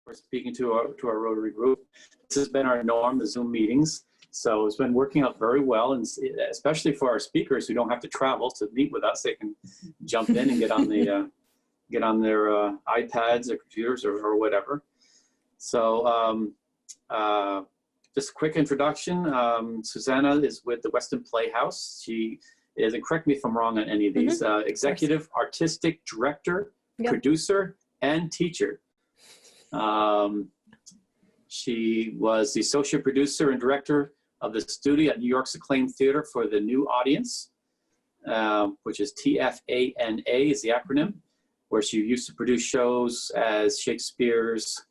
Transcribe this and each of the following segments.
for speaking to our Rotary group. This has been our norm, the Zoom meetings. So it's been working out very well, and especially for our speakers who don't have to travel to meet with us, they can jump in and get on their iPads or computers or whatever. So just a quick introduction. Susanna is with the Weston Playhouse. She is, and correct me if I'm wrong on any of these, executive artistic director, producer, and teacher. She was the associate producer and director of the studio at New York's acclaimed theater for the New Audience, which is TFANA is the acronym, where she used to produce shows as Shakespeare's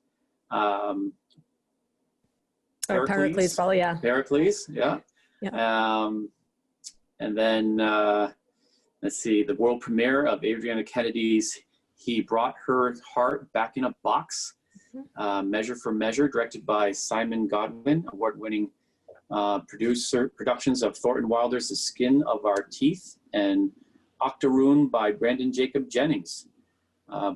Pericles, probably, yeah. Pericles, yeah. And then, let's see, the world premiere of Adriana Kennedy's He Brought Her Heart Back in a Box, Measure for Measure, directed by Simon Godwin, award-winning productions of Thornton Wilder's The Skin of Our Teeth, and Octoroon by Brandon Jacob Jennings.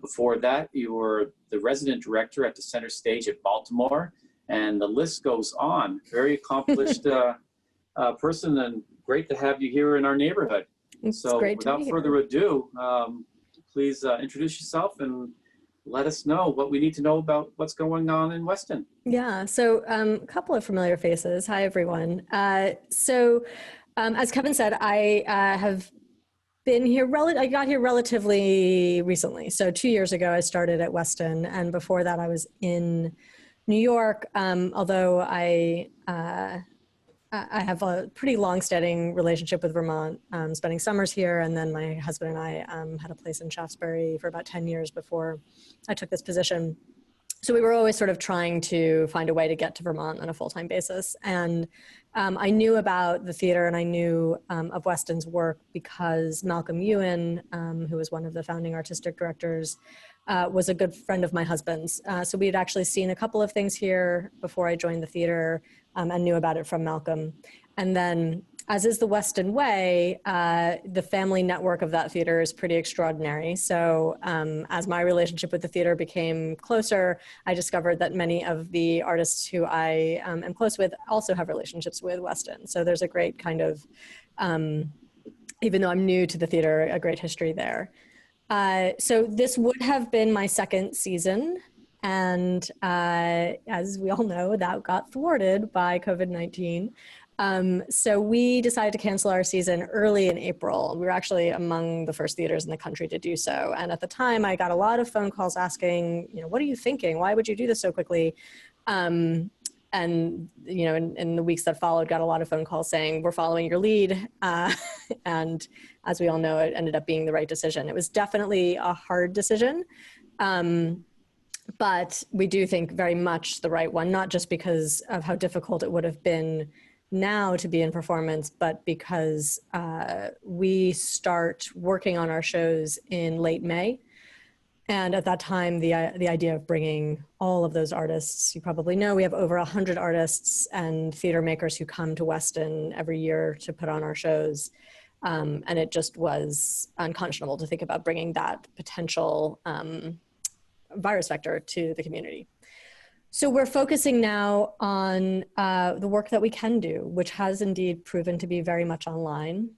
Before that, you were the resident director at the Center Stage at Baltimore, and the list goes on. Very accomplished person, and great to have you here in our neighborhood. So without further ado, please introduce yourself and let us know what we need to know about what's going on in Weston. Yeah, so a couple of familiar faces. Hi, everyone. As Kevin said, I have been here, I got here relatively recently. So 2 years ago, I started at Weston, and before that I was in New York, although I have a pretty long-standing relationship with Vermont, spending summers here, and then my husband and I had a place in Shaftesbury for about 10 years before I took this position. So we were always sort of trying to find a way to get to Vermont on a full-time basis. And I knew about the theater, and I knew of Weston's work because Malcolm Ewan, who was one of the founding artistic directors, was a good friend of my husband's. So we had actually seen a couple of things here before I joined the theater, and knew about it from Malcolm. And then, as is the Weston way, the family network of that theater is pretty extraordinary. So as my relationship with the theater became closer, I discovered that many of the artists who I am close with also have relationships with Weston. So there's a great kind of, even though I'm new to the theater, a great history there. So this would have been my second season. And as we all know, that got thwarted by COVID-19. So we decided to cancel our season early in April. We were actually among the first theaters in the country to do so. And at the time, I got a lot of phone calls asking, what are you thinking? Why would you do this so quickly? And, in the weeks that followed, got a lot of phone calls saying, we're following your lead. And as we all know, it ended up being the right decision. It was definitely a hard decision. But we do think very much the right one, not just because of how difficult it would have been now to be in performance, but because we start working on our shows in late May. And at that time, the idea of bringing all of those artists, you probably know, we have over 100 artists and theater makers who come to Weston every year to put on our shows. And it just was unconscionable to think about bringing that potential virus vector to the community. So we're focusing now on the work that we can do, which has indeed proven to be very much online.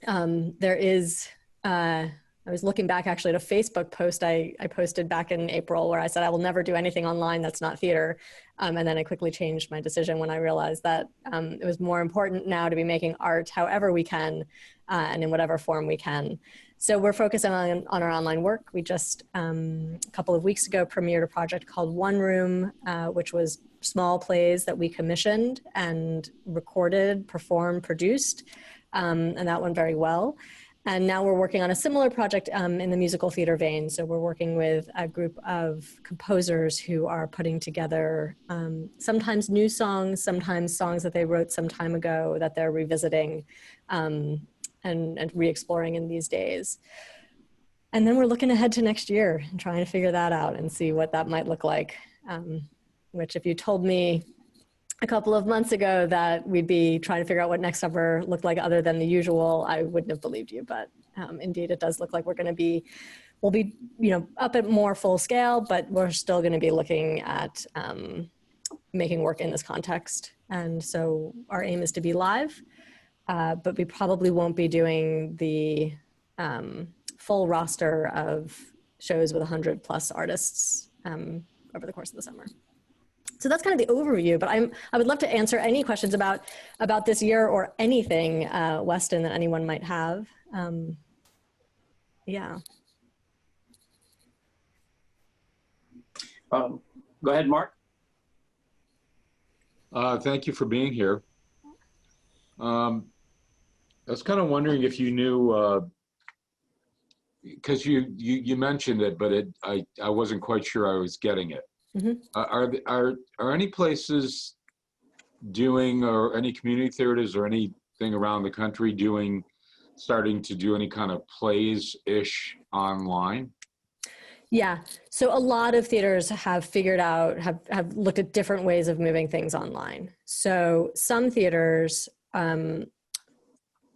There is, I was looking back actually at a Facebook post I posted back in April where I said I will never do anything online that's not theater. And then I quickly changed my decision when I realized that it was more important now to be making art however we can and in whatever form we can. So we're focusing on our online work. We just, a couple of weeks ago, premiered a project called One Room, which was small plays that we commissioned and recorded, performed, produced, and that went very well. And now we're working on a similar project in the musical theater vein. So we're working with a group of composers who are putting together sometimes new songs, sometimes songs that they wrote some time ago that they're revisiting and re-exploring in these days. And then we're looking ahead to next year and trying to figure that out and see what that might look like, which if you told me a couple of months ago that we'd be trying to figure out what next summer looked like other than the usual, I wouldn't have believed you. But indeed, it does look like we're going to be we'll be, up at more full scale, but we're still going to be looking at making work in this context. And so our aim is to be live, but we probably won't be doing the full roster of shows with 100+ artists over the course of the summer. So that's kind of the overview, but I would love to answer any questions about this year or anything, Weston, that anyone might have. Yeah. Go ahead, Mark. Thank you for being here. I was kind of wondering if you knew, because you mentioned it, but I wasn't quite sure I was getting it. Mm-hmm. Are any places doing, or any community theaters or anything around the country starting to do any kind of plays-ish online? Yeah, so a lot of theaters have figured out, have looked at different ways of moving things online. So some theaters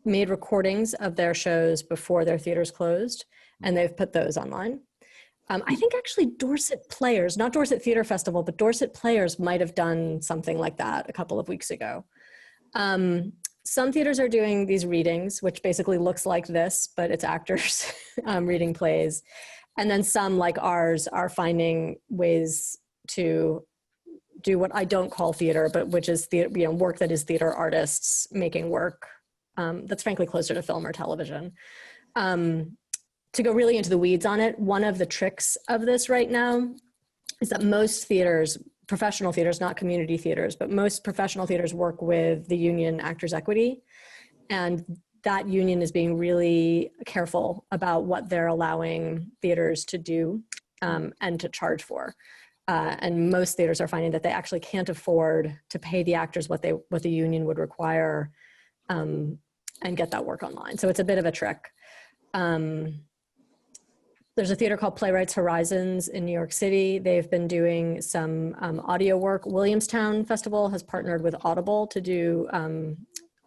made recordings of their shows before their theaters closed, and they've put those online. I think actually Dorset Players, not Dorset Theater Festival, but Dorset Players might have done something like that a couple of weeks ago. Some theaters are doing these readings, which basically looks like this, but it's actors reading plays. And then some, like ours, are finding ways to do what I don't call theater, but which is work that is theater artists making work that's frankly closer to film or television. To go really into the weeds on it, one of the tricks of this right now is that most theaters, professional theaters, not community theaters, but most professional theaters work with the union Actors Equity. And that union is being really careful about what they're allowing theaters to do and to charge for. And most theaters are finding that they actually can't afford to pay the actors what the union would require and get that work online. So it's a bit of a trick. There's a theater called Playwrights Horizons in New York City. They've been doing some audio work. Williamstown Festival has partnered with Audible to do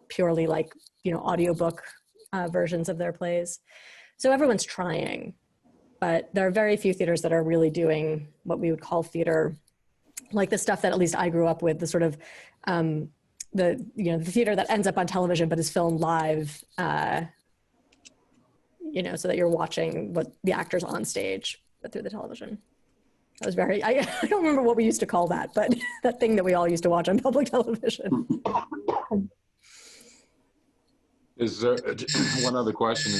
purely audiobook versions of their plays. So everyone's trying, but there are very few theaters that are really doing what we would call theater, like the stuff that at least I grew up with, the sort of the theater that ends up on television but is filmed live, so that you're watching what the actors on stage, but through the television. That was I don't remember what we used to call that, but that thing that we all used to watch on public television. Is there one other question?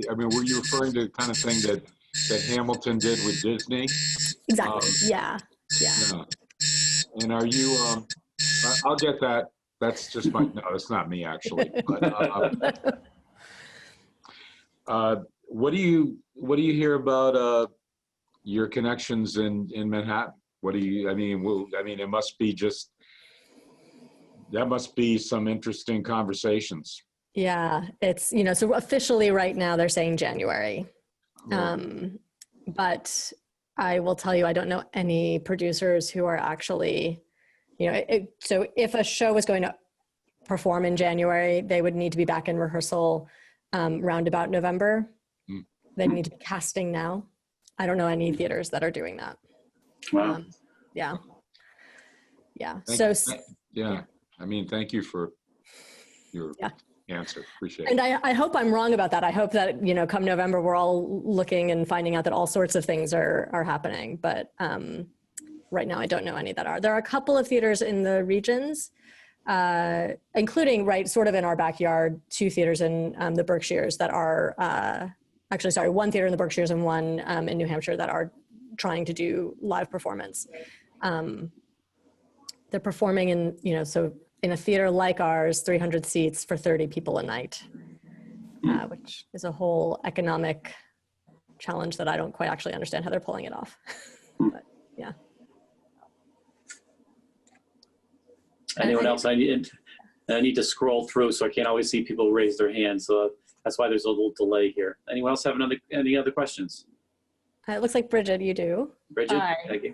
I mean, were you referring to the kind of thing that Hamilton did with Disney? Exactly. Yeah. And are you? I'll get that. That's just my. No, that's not me actually. But, what do you hear about your connections in Manhattan? What do you? I mean, it must be that must be some interesting conversations. Yeah, it's, so officially right now they're saying January. But I will tell you, I don't know any producers who are actually, so if a show was going to perform in January, they would need to be back in rehearsal round about November. They need to be casting now. I don't know any theaters that are doing that. Wow. Yeah. I mean, thank you for your answer. Appreciate it. And I hope I'm wrong about that. I hope that, come November, we're all looking and finding out that all sorts of things are happening. But right now, I don't know any that are. There are a couple of theaters in the regions, including sort of in our backyard, 2 theaters in the Berkshires that are, one theater in the Berkshires and one in New Hampshire that are trying to do live performance. They're performing in, so in a theater like ours, 300 seats for 30 people a night, which is a whole economic challenge that I don't quite actually understand how they're pulling it off. But yeah. Anyone else? I need to scroll through, so I can't always see people raise their hands. So that's why there's a little delay here. Anyone else have any other questions? It looks like Bridget, you do. Bridget, Hi. thank you.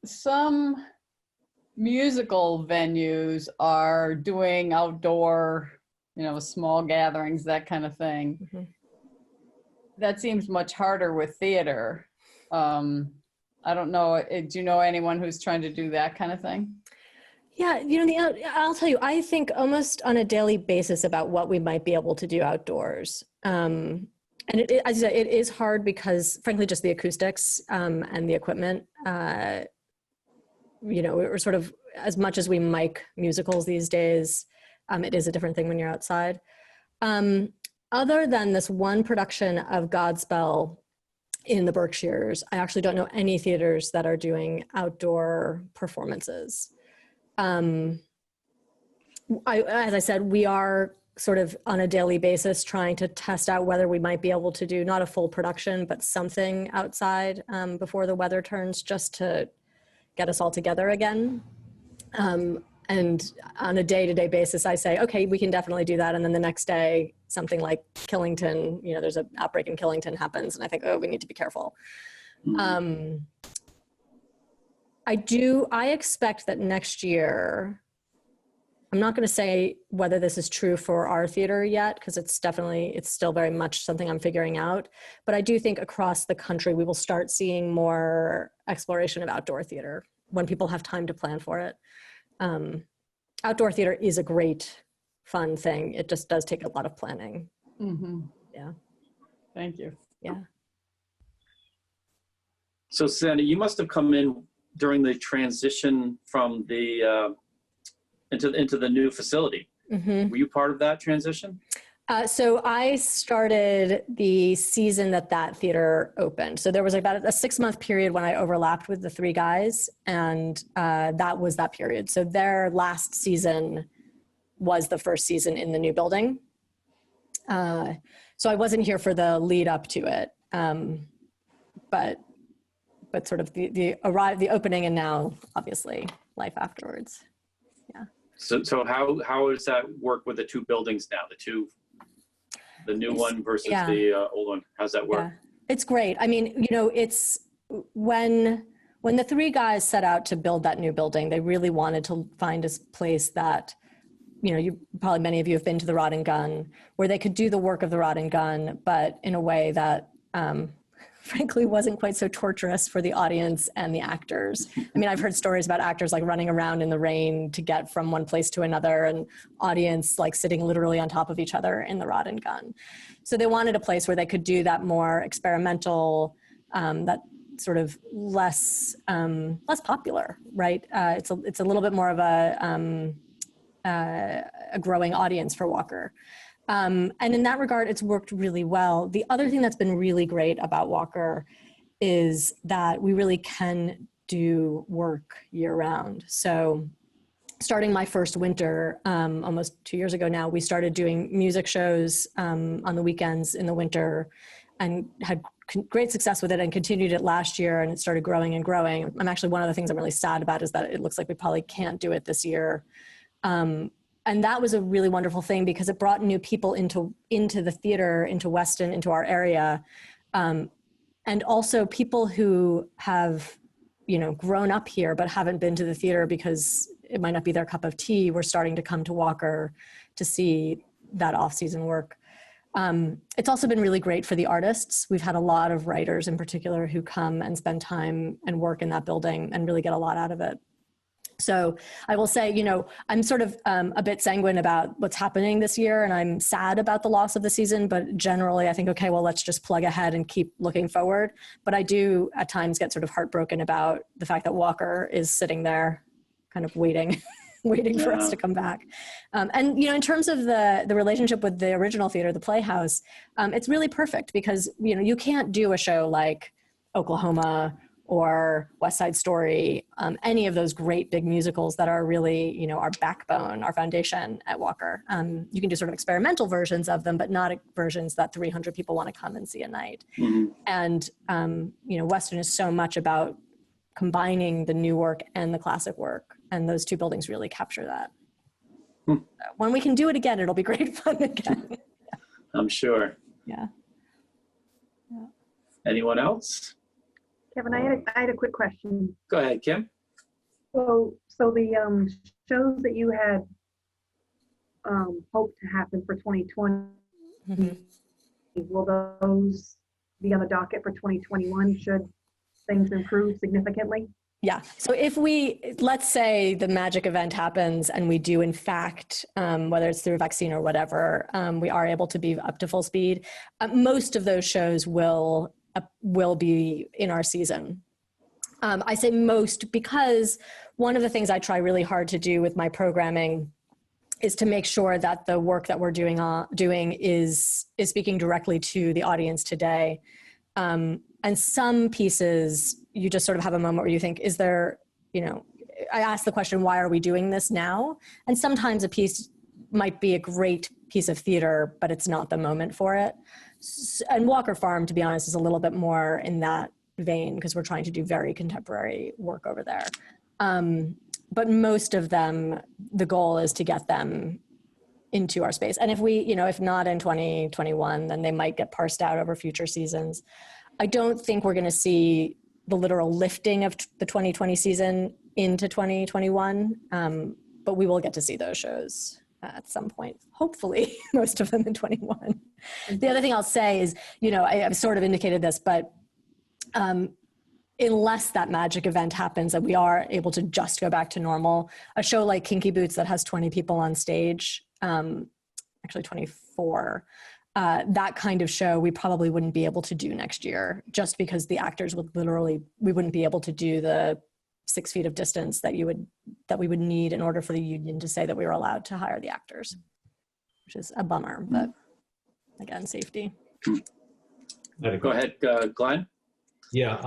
Some musical venues are doing outdoor, small gatherings, that kind of thing. that seems much harder with theater. I don't know, do you know anyone who's trying to do that kind of thing? Yeah, I'll tell you, I think almost on a daily basis about what we might be able to do outdoors. And as you said, it is hard because, frankly, just the acoustics and the equipment. We're sort of, as much as we mic musicals these days, it is a different thing when you're outside. Other than this one production of Godspell in the Berkshires, I actually don't know any theaters that are doing outdoor performances. As I said, we are sort of on a daily basis trying to test out whether we might be able to do not a full production, but something outside before the weather turns, just to get us all together again. And on a day-to-day basis, I say, okay, we can definitely do that. And then the next day, something like Killington, there's an outbreak in Killington happens. And I think, oh, we need to be careful. I expect that next year, I'm not going to say whether this is true for our theater yet, because it's still very much something I'm figuring out. But I do think across the country, we will start seeing more exploration of outdoor theater when people have time to plan for it. Outdoor theater is a great, fun thing. It just does take a lot of planning. Mm-hmm. Yeah. Thank you. Yeah. So, Susanna, you must have come in during the transition from the into the new facility. Mm-hmm. Were you part of that transition? So I started the season that theater opened. So there was about a 6-month period when I overlapped with the 3 guys, and that was that period. So their last season was the first season in the new building. So I wasn't here for the lead up to it, but sort of the opening, and now obviously life afterwards. Yeah. So how does that work with the 2 buildings now? The new one versus the old one. How's that work? Yeah. It's great. I mean, it's when the 3 guys set out to build that new building, they really wanted to find a place that, probably many of you have been to the Rod and Gun, where they could do the work of the Rod and Gun, but in a way that, frankly, wasn't quite so torturous for the audience and the actors. I mean, I've heard stories about actors like running around in the rain to get from one place to another, and audience like sitting literally on top of each other in the Rod and Gun. So they wanted a place where they could do that more experimental, that sort of less popular, right? It's a little bit more of a growing audience for Walker. And in that regard, it's worked really well. The other thing that's been really great about Walker is that we really can do work year round. So starting my first winter, almost 2 years ago now, we started doing music shows on the weekends in the winter, and had great success with it, and continued it last year, and it started growing and growing. I'm actually, one of the things I'm really sad about is that it looks like we probably can't do it this year. And that was a really wonderful thing because it brought new people into the theater, into Weston, into our area. And also people who have, grown up here but haven't been to the theater because it might not be their cup of tea, were starting to come to Walker to see that off-season work. It's also been really great for the artists. We've had a lot of writers in particular who come and spend time and work in that building and really get a lot out of it. So I will say, I'm sort of a bit sanguine about what's happening this year, and I'm sad about the loss of the season, but generally I think, okay, well, let's just plug ahead and keep looking forward. But I do at times get sort of heartbroken about the fact that Walker is sitting there kind of waiting for us to come back. And, in terms of the relationship with the original theater, the Playhouse, it's really perfect because, you can't do a show like Oklahoma or West Side Story, any of those great big musicals that are really, our backbone, our foundation at Walker. You can do sort of experimental versions of them, but not versions that 300 people want to come and see a night. Mm-hmm. And, Western is so much about combining the new work and the classic work. And those 2 buildings really capture that. So when we can do it again, it'll be great fun again. Yeah. I'm sure. Yeah. Anyone else? Kevin, I had a quick question. Go ahead, Kim. So the shows that you had hoped to happen for 2020, mm-hmm. will those be on the docket for 2021 should things improve significantly? Yeah. So if let's say the magic event happens and we do, in fact, whether it's through a vaccine or whatever, we are able to be up to full speed. Most of those shows will be in our season. I say most because one of the things I try really hard to do with my programming is to make sure that the work that we're doing is speaking directly to the audience today. And some pieces, you just sort of have a moment where you think, is there, I ask the question, why are we doing this now? And sometimes a piece might be a great piece of theater, but it's not the moment for it. And Walker Farm, to be honest, is a little bit more in that vein because we're trying to do very contemporary work over there. But most of them, the goal is to get them into our space. And if if not in 2021, then they might get parsed out over future seasons. I don't think we're going to see the literal lifting of the 2020 season into 2021, but we will get to see those shows at some point, hopefully, most of them in 21. The other thing I'll say is, I've sort of indicated this, but unless that magic event happens and we are able to just go back to normal, a show like Kinky Boots that has 20 people on stage, actually 24, that kind of show we probably wouldn't be able to do next year just because the actors we wouldn't be able to do the 6 feet of distance that we would need in order for the union to say that we were allowed to hire the actors, which is a bummer, but again, safety. Go ahead, Glenn. Yeah,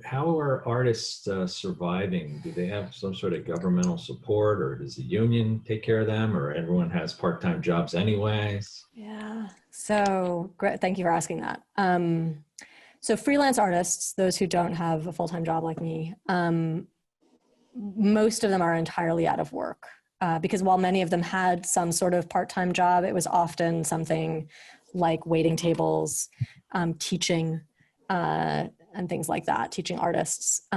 how are artists surviving? Do they have some sort of governmental support, or does the union take care of them, or everyone has part-time jobs anyways? Yeah, so great. Thank you for asking that. So freelance artists, those who don't have a full-time job like me, most of them are entirely out of work because while many of them had some sort of part-time job, it was often something like waiting tables, teaching, and things like that, teaching artists.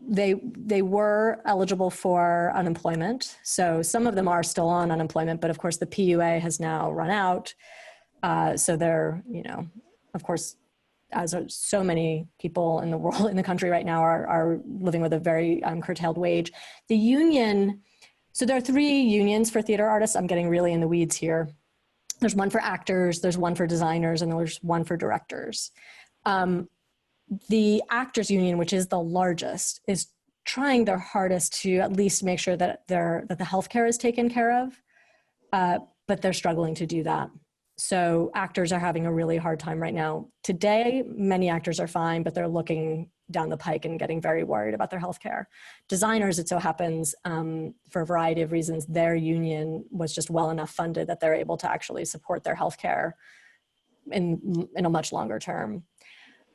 They were eligible for unemployment. So some of them are still on unemployment, but of course the PUA has now run out. So they're, of course, as are so many people in the world, in the country right now are living with a very curtailed wage. The union, so there are 3 unions for theater artists. I'm getting really in the weeds here. There's one for actors, there's one for designers, and there's one for directors. The actors union, which is the largest, is trying their hardest to at least make sure that the healthcare is taken care of, but they're struggling to do that. So actors are having a really hard time right now. Today, many actors are fine, but they're looking down the pike and getting very worried about their healthcare. Designers, it so happens, for a variety of reasons, their union was just well enough funded that they're able to actually support their healthcare in a much longer term.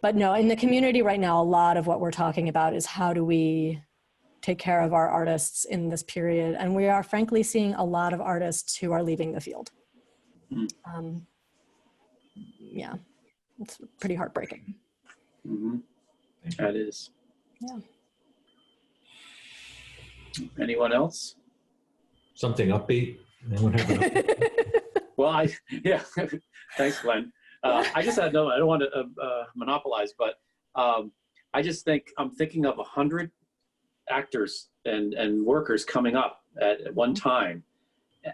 But no, in the community right now, a lot of what we're talking about is how do we take care of our artists in this period? And we are frankly seeing a lot of artists who are leaving the field. Yeah, it's pretty heartbreaking. Mm-hmm. That is. Yeah. Anyone else? Something upbeat? Anyone have an upbeat? Well, thanks, Glenn. I just had I don't want to monopolize, but I just think I'm thinking of 100 actors and workers coming up at one time.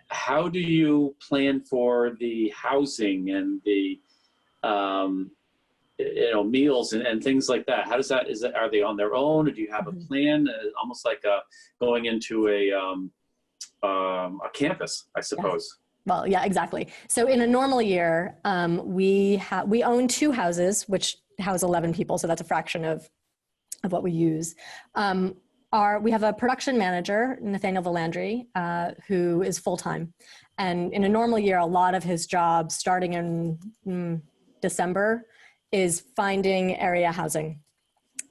How do you plan for the housing and the meals and things like that? How does that, are they on their own, or do you have a plan? Almost like going into a campus, I suppose. Well, yeah, exactly. So in a normal year, we own 2 houses, which house 11 people. So that's a fraction of what we use. We have a production manager, Nathaniel Valandry, who is full-time. And in a normal year, a lot of his job starting in December is finding area housing.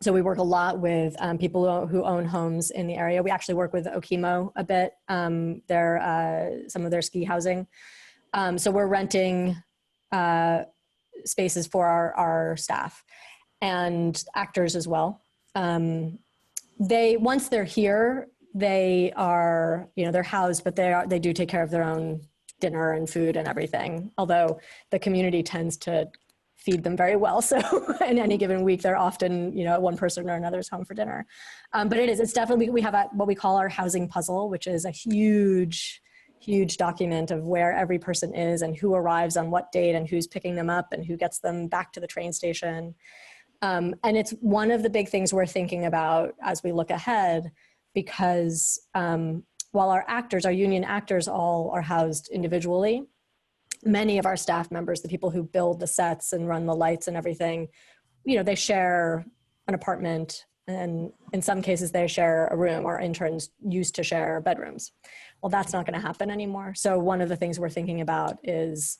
So we work a lot with people who own homes in the area. We actually work with Okemo a bit, some of their ski housing. So we're renting spaces for our staff and actors as well. Once they're here, they are, they're housed, but they do take care of their own dinner and food and everything. Although the community tends to feed them very well. So in any given week, they're often, one person or another's home for dinner. But it's definitely, we have what we call our housing puzzle, which is a huge document of where every person is and who arrives on what date and who's picking them up and who gets them back to the train station. And it's one of the big things we're thinking about as we look ahead, because while our union actors all are housed individually, many of our staff members, the people who build the sets and run the lights and everything, they share an apartment, and in some cases they share a room. Our interns used to share bedrooms. Well, that's not going to happen anymore. So one of the things we're thinking about is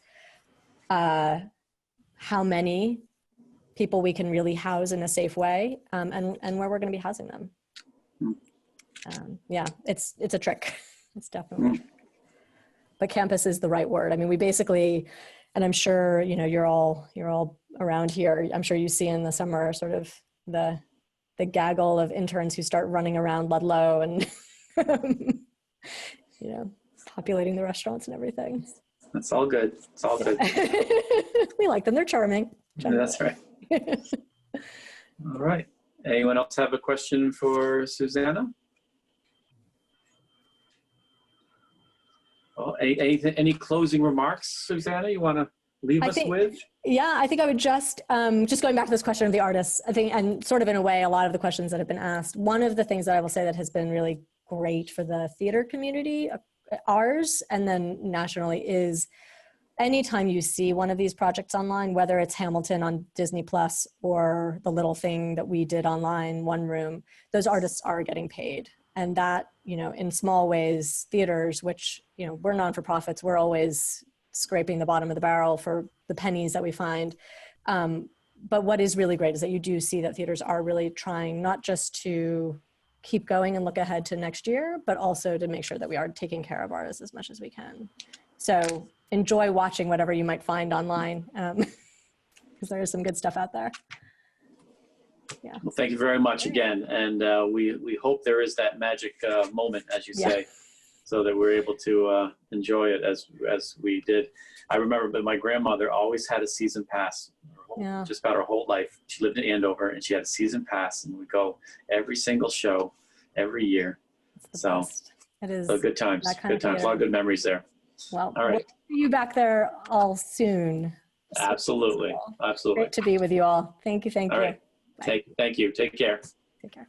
how many people we can really house in a safe way, and where we're going to be housing them. Yeah, it's a trick. It's definitely a trick. But campus is the right word. I mean, we basically, and I'm sure, you're all around here. I'm sure you see in the summer sort of the gaggle of interns who start running around Ludlow and, populating the restaurants and everything. That's all good. It's all good. We like them. They're charming. That's right. All right. Anyone else have a question for Susanna? Well, any closing remarks, Susanna, you want to leave us with? Yeah, I think I would just going back to this question of the artists, I think, and sort of in a way, a lot of the questions that have been asked, one of the things that I will say that has been really great for the theater community, ours, and then nationally, is anytime you see one of these projects online, whether it's Hamilton on Disney Plus or the little thing that we did online, One Room, those artists are getting paid. And that, in small ways, theaters, which, we're non-for-profits, we're always scraping the bottom of the barrel for the pennies that we find. But what is really great is that you do see that theaters are really trying not just to keep going and look ahead to next year, but also to make sure that we are taking care of artists as much as we can. So enjoy watching whatever you might find online, because there is some good stuff out there. Yeah. Well, thank you very much again. And we hope there is that magic moment, as you say, so that we're able to enjoy it as we did. I remember that my grandmother always had a season pass just about her whole life. She lived in Andover and she had a season pass, and we go every single show every year. So it is. So good times, good times. A lot of good memories there. Well, all right. We'll see you back there all soon. Absolutely. Absolutely. Great to be with you all. Thank you. Thank you. All right. Thank you. Take care. Take care.